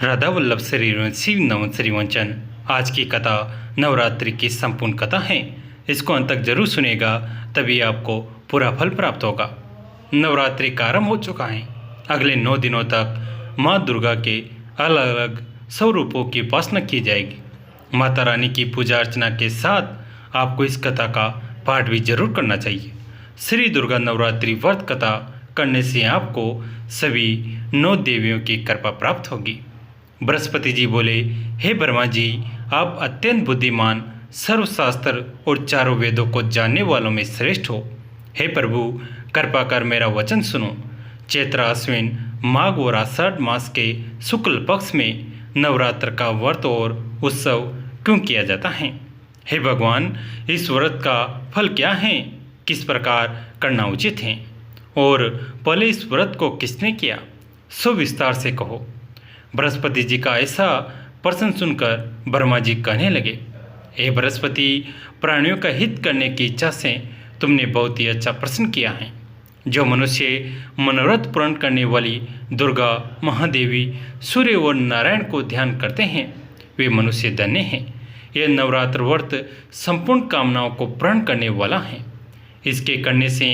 राधा वल्लभ श्री नवन श्रीवंचन। आज की कथा नवरात्रि की संपूर्ण कथा है। इसको अंत तक जरूर सुनेगा, तभी आपको पूरा फल प्राप्त होगा। नवरात्रि का आरंभ हो चुका है। अगले 9 दिनों तक माँ दुर्गा के अलग अलग स्वरूपों की उपासना की जाएगी। माता रानी की पूजा अर्चना के साथ आपको इस कथा का पाठ भी जरूर करना चाहिए। श्री दुर्गा नवरात्रि व्रत कथा करने से आपको सभी 9 देवियों की कृपा प्राप्त होगी। बृहस्पति जी बोले, हे ब्रह्मा जी, आप अत्यंत बुद्धिमान, सर्वशास्त्र और चारों वेदों को जानने वालों में श्रेष्ठ हो। हे प्रभु, कृपा कर मेरा वचन सुनो। चैत्र आश्विन माघ और आषाढ़ मास के शुक्ल पक्ष में नवरात्र का व्रत और उत्सव क्यों किया जाता है? हे भगवान, इस व्रत का फल क्या है? किस प्रकार करना उचित है? और पहले इस व्रत को किसने किया, सो विस्तार से कहो। बृहस्पति जी का ऐसा प्रश्न सुनकर ब्रह्मा जी कहने लगे, हे बृहस्पति, प्राणियों का हित करने की इच्छा से तुमने बहुत ही अच्छा प्रश्न किया है। जो मनुष्य मनोरथ पूर्ण करने वाली दुर्गा, महादेवी, सूर्य और नारायण को ध्यान करते हैं, वे मनुष्य धन्य हैं। यह नवरात्र व्रत संपूर्ण कामनाओं को पूर्ण करने वाला है। इसके करने से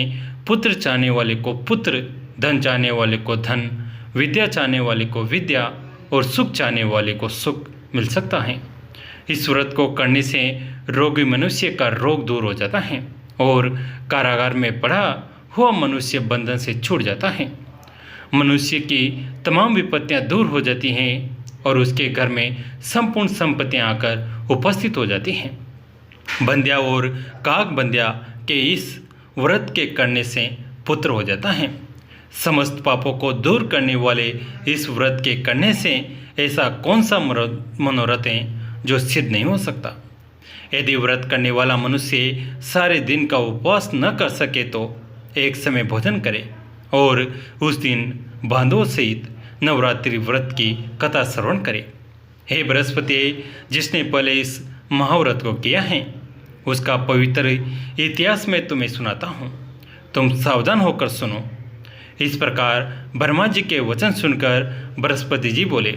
पुत्र चाहने वाले को पुत्र, धन चाहने वाले को धन, विद्या चाहने वाले को विद्या और सुख चाहने वाले को सुख मिल सकता है। इस व्रत को करने से रोगी मनुष्य का रोग दूर हो जाता है और कारागार में पड़ा हुआ मनुष्य बंधन से छूट जाता है। मनुष्य की तमाम विपत्तियां दूर हो जाती हैं और उसके घर में संपूर्ण संपत्तियां आकर उपस्थित हो जाती हैं। बंध्या और काक बंध्या के इस व्रत के करने से पुत्र हो जाता है। समस्त पापों को दूर करने वाले इस व्रत के करने से ऐसा कौन सा मनोरथ है जो सिद्ध नहीं हो सकता? यदि व्रत करने वाला मनुष्य सारे दिन का उपवास न कर सके तो एक समय भोजन करे और उस दिन बांधों सहित नवरात्रि व्रत की कथा श्रवण करे। हे बृहस्पति, जिसने पहले इस महाव्रत को किया है उसका पवित्र इतिहास मैं तुम्हें सुनाता हूँ, तुम सावधान होकर सुनो। इस प्रकार ब्रह्मा जी के वचन सुनकर बृहस्पति जी बोले,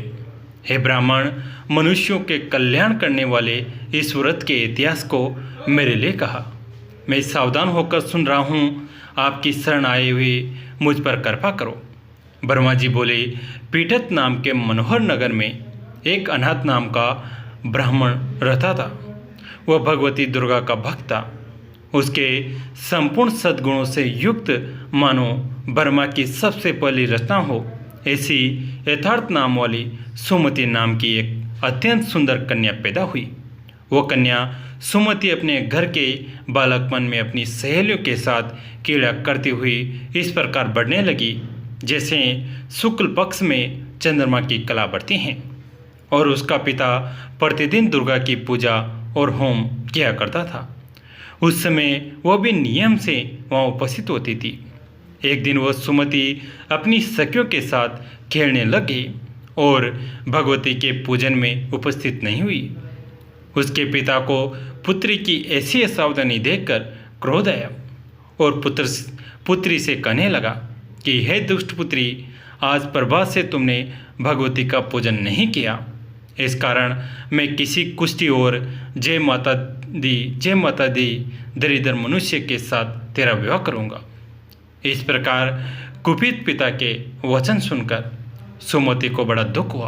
हे ब्राह्मण, मनुष्यों के कल्याण करने वाले इस व्रत के इतिहास को मेरे लिए कहा। मैं सावधान होकर सुन रहा हूँ, आपकी शरण आए हुए मुझ पर कृपा करो। ब्रह्मा जी बोले, पीठत नाम के मनोहर नगर में एक अनाथ नाम का ब्राह्मण रहता था। वह भगवती दुर्गा का भक्त था। उसके संपूर्ण सद्गुणों से युक्त मानो ब्रह्मा की सबसे पहली रचना हो ऐसी यथार्थ नाम वाली सुमति नाम की एक अत्यंत सुंदर कन्या पैदा हुई। वह कन्या सुमति अपने घर के बालकपन में अपनी सहेलियों के साथ क्रीड़ा करती हुई इस प्रकार बढ़ने लगी जैसे शुक्ल पक्ष में चंद्रमा की कला बढ़ती हैं। और उसका पिता प्रतिदिन दुर्गा की पूजा और होम किया करता था। उस समय वह भी नियम से वहाँ उपस्थित होती थी। एक दिन वह सुमति अपनी सखियों के साथ खेलने लग गई और भगवती के पूजन में उपस्थित नहीं हुई। उसके पिता को पुत्री की ऐसी असावधानी देखकर क्रोध आया और पुत्री से कहने लगा कि हे दुष्ट पुत्री, आज प्रभात से तुमने भगवती का पूजन नहीं किया। इस कारण मैं किसी कुष्ठी और जय माता दी दरिद्र मनुष्य के साथ तेरा विवाह करूँगा। इस प्रकार कुपित पिता के वचन सुनकर सुमति को बड़ा दुख हुआ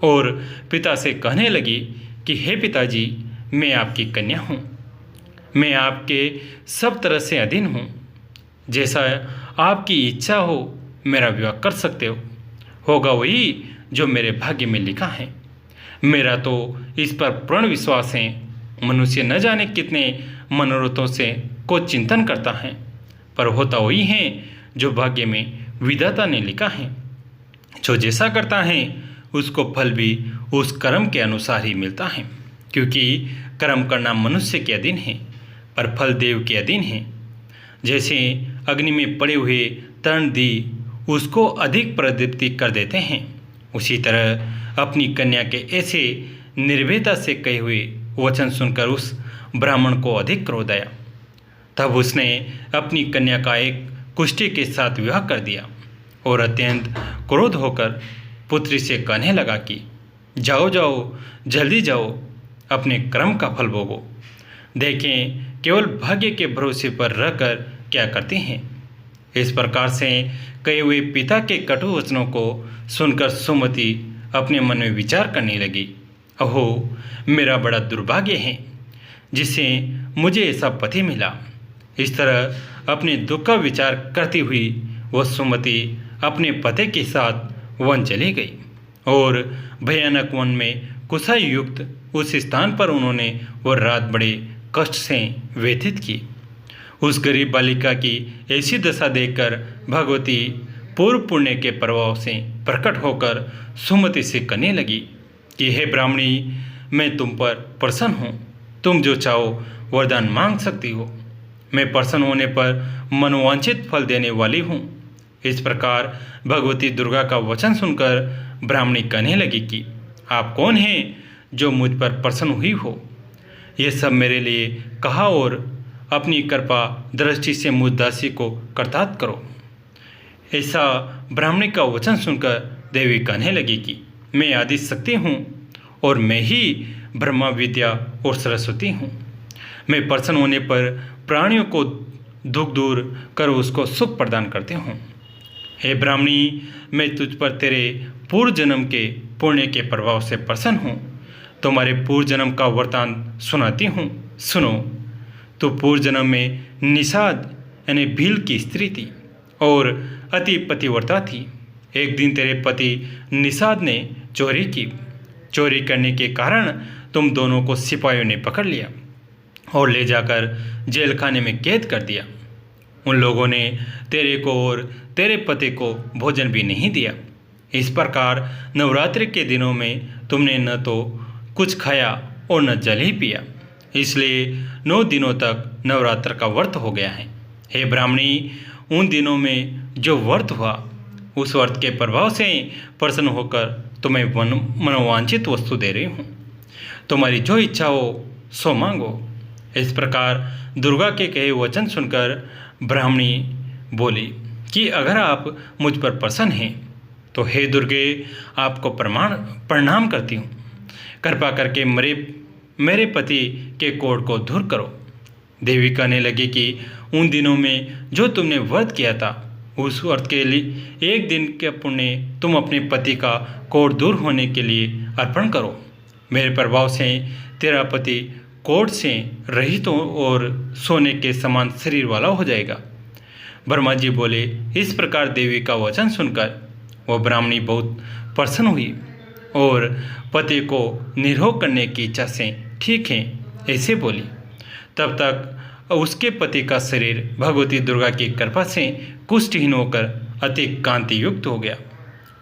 और पिता से कहने लगी कि हे पिताजी, मैं आपकी कन्या हूँ, मैं आपके सब तरह से अधीन हूँ। जैसा आपकी इच्छा हो मेरा विवाह कर सकते हो, होगा वही जो मेरे भाग्य में लिखा है। मेरा तो इस पर पूर्ण विश्वास है। मनुष्य न जाने कितने मनोरथों से को चिंतन करता है, पर होता वही है जो भाग्य में विधाता ने लिखा है। जो जैसा करता है उसको फल भी उस कर्म के अनुसार ही मिलता है, क्योंकि कर्म करना मनुष्य के अधीन है पर फल देव के अधीन है। जैसे अग्नि में पड़े हुए तर्ण दी उसको अधिक प्रदीप्ति कर देते हैं, उसी तरह अपनी कन्या के ऐसे निर्भयता से कहे हुए वचन सुनकर उस ब्राह्मण को अधिक क्रोध आया। तब उसने अपनी कन्या का एक कुष्ठी के साथ विवाह कर दिया और अत्यंत क्रोध होकर पुत्री से कहने लगा कि जाओ जाओ, जल्दी जाओ, अपने कर्म का फल भोगो। देखें केवल भाग्य के भरोसे पर रहकर क्या करते हैं। इस प्रकार से कहे हुए पिता के कटु वचनों को सुनकर सुमति अपने मन में विचार करने लगी, अहो मेरा बड़ा दुर्भाग्य है जिससे मुझे ऐसा पति मिला। इस तरह अपने दुख का विचार करती हुई वह सुमति अपने पति के साथ वन चली गई और भयानक वन में कुशाई युक्त उस स्थान पर उन्होंने वह रात बड़े कष्ट से व्यतीत की। उस गरीब बालिका की ऐसी दशा देखकर भगवती पूर्व पुण्य के प्रभाव से प्रकट होकर सुमति से कहने लगी कि हे ब्राह्मणी, मैं तुम पर प्रसन्न हूँ, तुम जो चाहो वरदान मांग सकती हो। मैं प्रसन्न होने पर मनोवांछित फल देने वाली हूँ। इस प्रकार भगवती दुर्गा का वचन सुनकर ब्राह्मणी कहने लगी कि आप कौन हैं जो मुझ पर प्रसन्न हुई हो। ये सब मेरे लिए कहा और अपनी कृपा दृष्टि से मुझ दासी को कृतार्थ करो। ऐसा ब्राह्मणी का वचन सुनकर देवी कहने लगी कि मैं आदि शक्ति हूँ और मैं ही ब्रह्मा विद्या और सरस्वती हूँ। मैं प्रसन्न होने पर प्राणियों को दुख दूर कर उसको सुख प्रदान करती हूँ। हे ब्राह्मणी, मैं तुझ पर तेरे पूर्व जन्म के पुण्य के प्रभाव से प्रसन्न हूँ। तुम्हारे पूर्व जन्म का वृतांत सुनाती हूँ, सुनो। तो पूर्व जन्म में निषाद यानी भील की स्त्री थी और अति पतिव्रता थी। एक दिन तेरे पति निषाद ने चोरी की। चोरी करने के कारण तुम दोनों को सिपाहियों ने पकड़ लिया और ले जाकर जेल खाने में कैद कर दिया। उन लोगों ने तेरे को और तेरे पति को भोजन भी नहीं दिया। इस प्रकार नवरात्रि के दिनों में तुमने न तो कुछ खाया और न जल ही पिया, इसलिए 9 दिनों तक नवरात्र का व्रत हो गया है। हे ब्राह्मणी, उन दिनों में जो व्रत हुआ उस व्रत के प्रभाव से प्रसन्न होकर तुम्हें मनोवांछित वस्तु दे रही हूँ। तुम्हारी जो इच्छा हो सो मांगो। इस प्रकार दुर्गा के कहे वचन सुनकर ब्राह्मणी बोली कि अगर आप मुझ पर प्रसन्न हैं तो हे दुर्गे, आपको प्रणाम करती हूँ। कृपा करके मेरे पति के कोढ़ को दूर करो। देवी कहने लगी कि उन दिनों में जो तुमने व्रत किया था उस व्रत के लिए एक दिन के पुण्य तुम अपने पति का कोढ़ दूर होने के लिए अर्पण करो। मेरे प्रभाव से तेरा पति कोढ़ से रहित और सोने के समान शरीर वाला हो जाएगा। ब्रह्मा जी बोले। इस प्रकार देवी का वचन सुनकर वह ब्राह्मणी बहुत प्रसन्न हुई और पति को निरोग करने की इच्छा से ठीक है ऐसे बोली। तब तक उसके पति का शरीर भगवती दुर्गा की कृपा से कुष्ठहीन होकर अति कांति युक्त हो गया,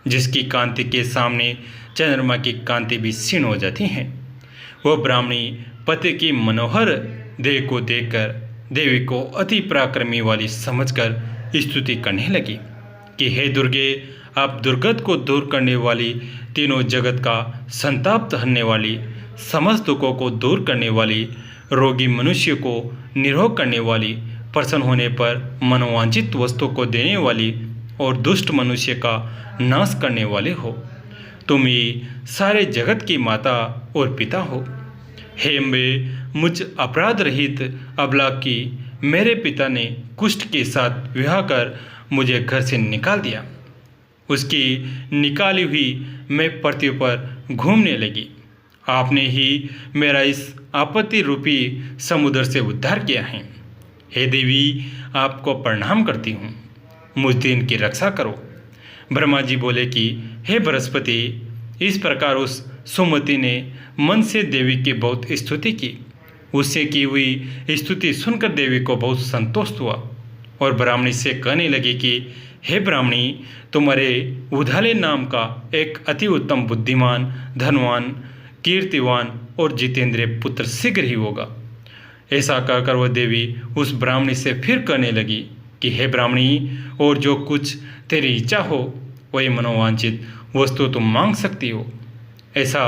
जिसकी कांति के सामने चंद्रमा की कांति भी क्षीण हो जाती है। वह ब्राह्मणी पति की मनोहर देह को देखकर देवी को अति पराक्रमी वाली समझकर स्तुति करने लगी कि हे दुर्गे, आप दुर्गत को दूर करने वाली, तीनों जगत का संताप हरने वाली, समस्त दुखों को दूर करने वाली, रोगी मनुष्य को निरोग करने वाली, प्रसन्न होने पर मनोवांछित वस्तु को देने वाली और दुष्ट मनुष्य का नाश करने वाले हो। तुम ही सारे जगत की माता और पिता हो। हे अम्बे, मुझ अपराध रहित अबला की मेरे पिता ने कुष्ठ के साथ विवाह कर मुझे घर से निकाल दिया। उसकी निकाली हुई मैं पृथ्वी पर घूमने लगी। आपने ही मेरा इस आपत्ति रूपी समुद्र से उद्धार किया है। हे देवी, आपको प्रणाम करती हूँ, मुझ दिन की रक्षा करो। ब्रह्मा जी बोले कि हे बृहस्पति, इस प्रकार उस सुमति ने मन से देवी की बहुत स्तुति की। उससे की हुई स्तुति सुनकर देवी को बहुत संतोष हुआ और ब्राह्मणी से कहने लगी कि हे ब्राह्मणी, तुम्हारे उधाले नाम का एक अति उत्तम बुद्धिमान, धनवान, कीर्तिवान और जितेंद्रिय पुत्र शीघ्र ही होगा। ऐसा कहकर वह देवी उस ब्राह्मणी से फिर कहने लगी कि हे ब्राह्मणी, और जो कुछ तेरी इच्छा हो वही मनोवांछित वस्तु तुम मांग सकती हो। ऐसा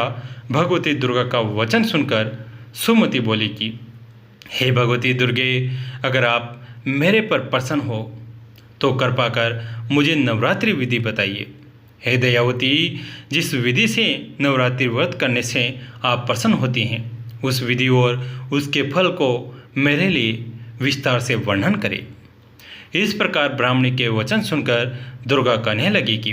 भगवती दुर्गा का वचन सुनकर सुमति बोली कि हे भगवती दुर्गे, अगर आप मेरे पर प्रसन्न हो तो कृपा कर मुझे नवरात्रि विधि बताइए। हे दयावती, जिस विधि से नवरात्रि व्रत करने से आप प्रसन्न होती हैं, उस विधि और उसके फल को मेरे लिए विस्तार से वर्णन करें। इस प्रकार ब्राह्मणी के वचन सुनकर दुर्गा कहने लगी कि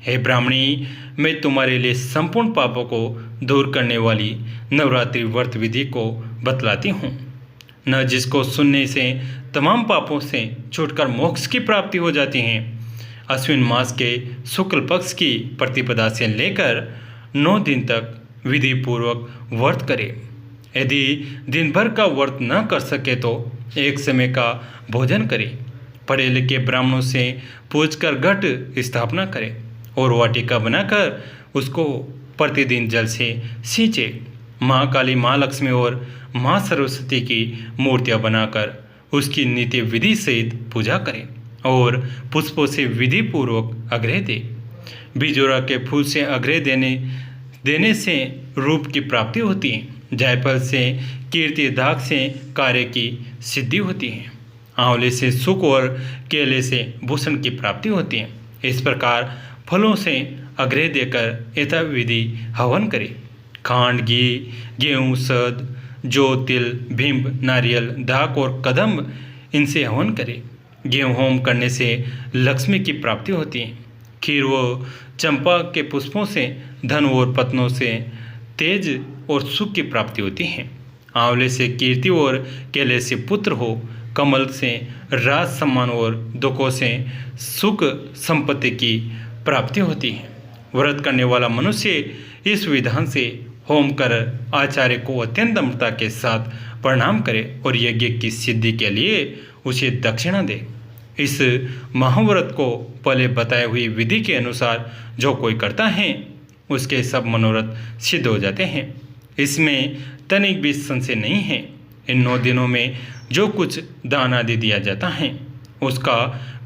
हे ब्राह्मणी, मैं तुम्हारे लिए संपूर्ण पापों को दूर करने वाली नवरात्रि व्रत विधि को बतलाती हूँ, न जिसको सुनने से तमाम पापों से छूटकर मोक्ष की प्राप्ति हो जाती है। अश्विन मास के शुक्ल पक्ष की प्रतिपदा से लेकर 9 दिन तक विधि पूर्वक व्रत करे। यदि दिन भर का व्रत न कर सके तो एक समय का भोजन करे, पढ़े लिखे ब्राह्मणों से पूछकर घट स्थापना करे और वाटिका बनाकर उसको प्रतिदिन जल से सींचे। माँ काली, माँ लक्ष्मी और माँ सरस्वती की मूर्तियाँ बनाकर उसकी नित्य विधि सहित पूजा करें और पुष्पों से विधि पूर्वक अर्घ्य दे। बिजोरा के फूल से अर्घ्य देने से रूप की प्राप्ति होती है। जायफल से, कीर्ति दाग से कार्य की सिद्धि होती है। आंवले से सुख और केले से भूषण की प्राप्ति होती है। इस प्रकार फलों से अर्घ्य देकर यथाविधि हवन करे। खांड, घी, गेहूँ, शहद, जौ, तिल, भिंब, नारियल, दाक और कदम्ब, इनसे हवन करे। गेहूँ होम करने से लक्ष्मी की प्राप्ति होती है। खीर व चंपा के पुष्पों से धन और पत्नों से तेज और सुख की प्राप्ति होती है। आंवले से कीर्ति और केले से पुत्र हो। कमल से राज सम्मान और दुखों से सुख संपत्ति की प्राप्ति होती है। व्रत करने वाला मनुष्य इस विधान से होम कर आचार्य को अत्यंत नम्रता के साथ प्रणाम करे और यज्ञ की सिद्धि के लिए उसे दक्षिणा दे। इस महाव्रत को पहले बताई हुई विधि के अनुसार जो कोई करता है उसके सब मनोरथ सिद्ध हो जाते हैं। इसमें तनिक भी संशय नहीं है। इन 9 दिनों में जो कुछ दान आदि दिया जाता है उसका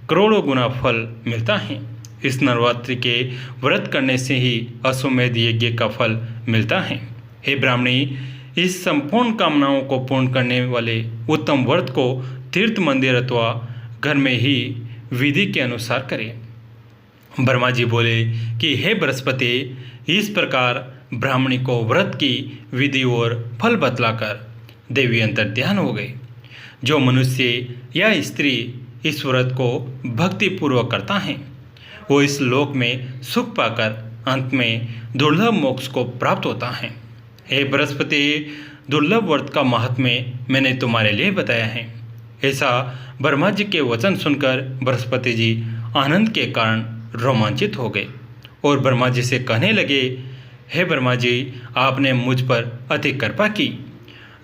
करोड़ों गुना फल मिलता है। इस नवरात्रि के व्रत करने से ही अश्वमेध यज्ञ का फल मिलता है। हे ब्राह्मणी, इस संपूर्ण कामनाओं को पूर्ण करने वाले उत्तम व्रत को तीर्थ मंदिर अथवा घर में ही विधि के अनुसार करें। ब्रह्मा जी बोले कि हे बृहस्पति, इस प्रकार ब्राह्मणी को व्रत की विधि और फल बतलाकर देवी अंतर ध्यान हो गई। जो मनुष्य या स्त्री इस व्रत को भक्ति पूर्वक करता है वो इस लोक में सुख पाकर अंत में दुर्लभ मोक्ष को प्राप्त होता है। हे बृहस्पति, दुर्लभ व्रत का महात्म्य मैंने तुम्हारे लिए बताया है। ऐसा ब्रह्मा जी के वचन सुनकर बृहस्पति जी आनंद के कारण रोमांचित हो गए और ब्रह्मा जी से कहने लगे, हे ब्रह्मा जी, आपने मुझ पर अति कृपा की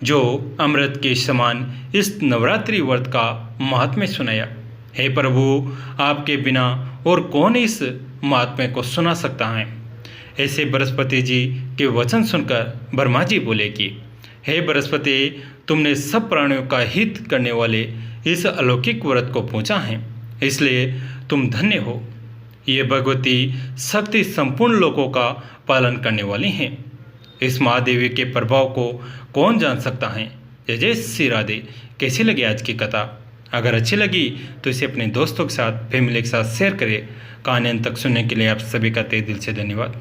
जो अमृत के समान इस नवरात्रि व्रत का महात्म्य सुनाया। हे प्रभु, आपके बिना और कौन इस महात्म्य को सुना सकता है। ऐसे बृहस्पति जी के वचन सुनकर ब्रह्मा जी बोले कि हे बृहस्पति, तुमने सब प्राणियों का हित करने वाले इस अलौकिक व्रत को पूछा है, इसलिए तुम धन्य हो। ये भगवती शक्ति संपूर्ण लोकों का पालन करने वाली हैं। इस महादेवी के प्रभाव को कौन जान सकता है। जय जय श्री राधे। कैसी लगी आज की कथा? अगर अच्छी लगी तो इसे अपने दोस्तों के साथ, फैमिली के साथ शेयर करें। कहानी अंत तक सुनने के लिए आप सभी का तहे दिल से धन्यवाद।